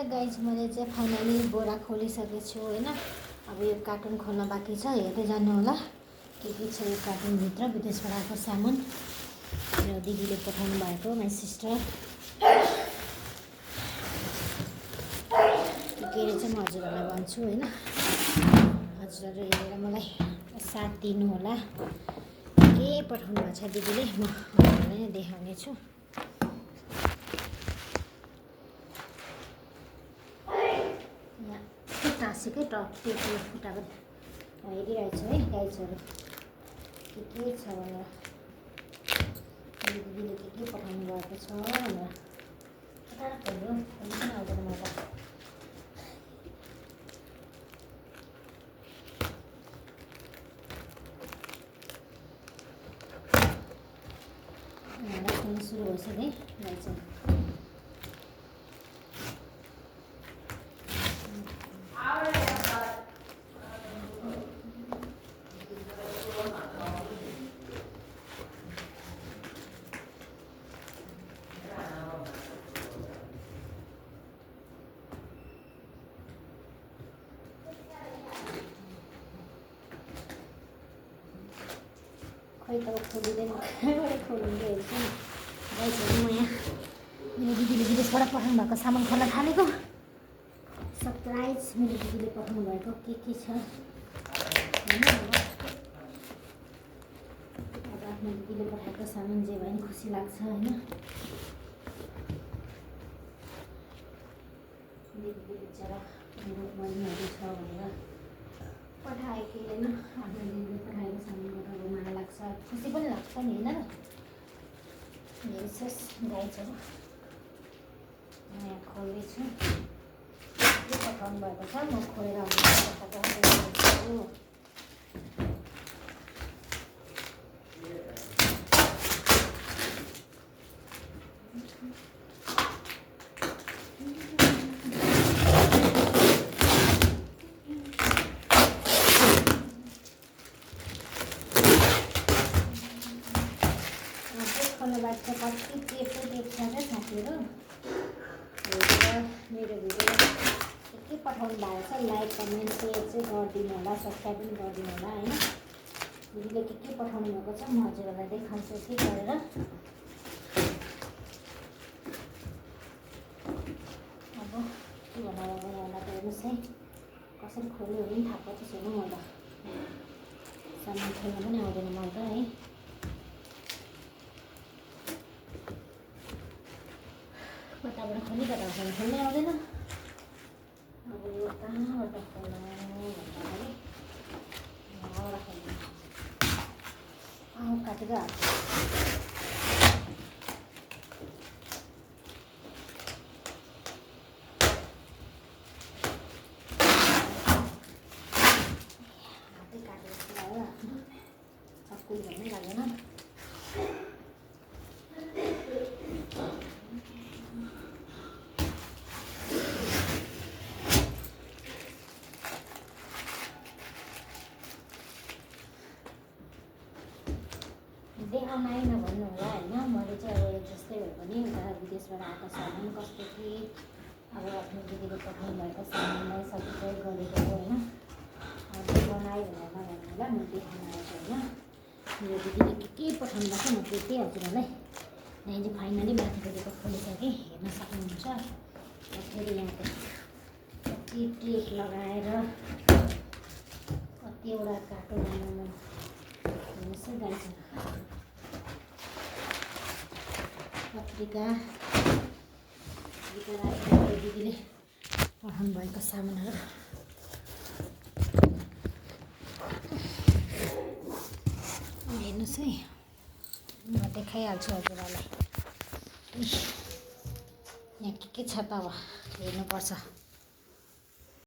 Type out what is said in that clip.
Guys मैले चाहिँ finally बोरा खोलिसकेको छु होइन। अब यो कार्टुन खोल्न बाँकी छ, हेर्दै जानु होला के छ यो कार्टुनभित्र। विदेशबाट आएको सामान र दिदीले पठाउनु भएको माई सिस्टर के रहेछ म हजुरहरूलाई भन्छु होइन। हजुरहरू हेरेर मलाई साथ दिनु होला। के पठाउनु भएको छ दिदीले म हजुरहरूलाई नै देखाउने छु। टाँसेकै टप त्यो खुट्टाको हेरिरहेको छु है गाइजहरू के छ भनेर। दिदीले के पठाउनु भएको छ भनेर कता खोल्यो खोल्नु पनि आउँदैन मलाई त। खोल्नु सुरु भइसक्यो है गाइजहरू। खै त खोलिँदैन कहाँबाट खोल्नु हेर्छु नि गाइजहरू। म यहाँ मेरो दिदीले विदेशबाट पठाउनु भएको सामान खोल्न थालेको। सरप्राइज मेरो दिदीले पठाउनु भएको के छ होइन। अब आफ्नो दिदीले पठाएको सामान जे भयो नि खुसी लाग्छ होइन। दिदीले बिचरा मेरो बहिनीहरू छ भनेर पठाएको होइन। आफ्नो दिदीले पठाएको सामानबाट अब मलाई लाग्छ खुसी पनि लाग्छ नि होइन। हेर्छस् गाइजहरू म यहाँ खोल्दैछु के पठाउनु भएको छ। म खोलेर आउँछु। खोल्नु भएको छ कति टेप छ क्या साथीहरू। मेरो भिडियो के पठाउनु भएको छ लाइक कमेन्ट सेयर चाहिँ गरिदिनु होला, सब्सक्राइब पनि गरिदिनु होला होइन। दिदीले के पठाउनु भएको छ म हजुरहरूलाई देखाउँछु के गरेर। अब के भनेर गयो होला त हेर्नुहोस् है। कसरी खोल्यो भने थाहा पाउँछ छैन म त। सामान खोल्न पनि आउँदैन मलाई त है। कताबाट खोल्ने कताबाट खोल्नै आउँदैन। अब यो कहाँबाट खोल्नु भन्दाखेरि यहाँबाट खोल्नु। आऊ काटेको हातै काटेको लाग्यो आफ्नो चक्कुले भन्नै लाग्दैन। देखाउन आएन भन्नु होला होइन। मैले चाहिँ अब जस्तै भए पनि उता विदेशबाट आएको सामान कस्तो कि अब आफ्नो दिदीले पठाउनु भएको सामानलाई सब्सक्राइब गरेको होइन। देखाउन आयो भनेर नभन्नु होला, म देखाउन आएको होइन। मेरो दिदीले के पठाउनु भएको म त्यही हजुरहरूलाई यहाँ चाहिँ फाइनली माथिपट्टिको खोलिसकेँ हेर्न सक्नुहुन्छ। फेरि यहाँ कति टेप लगाएर कतिवटा कार्टुन बनाउनु हेर्नुहोस् है गाइजहरू। पत्रिका दिदीले पठाउनु भएको सामानहरू हेर्नुहोस् है। म देखाइहाल्छु हजुरहरूलाई। यहाँ के छ त अब हेर्नुपर्छ।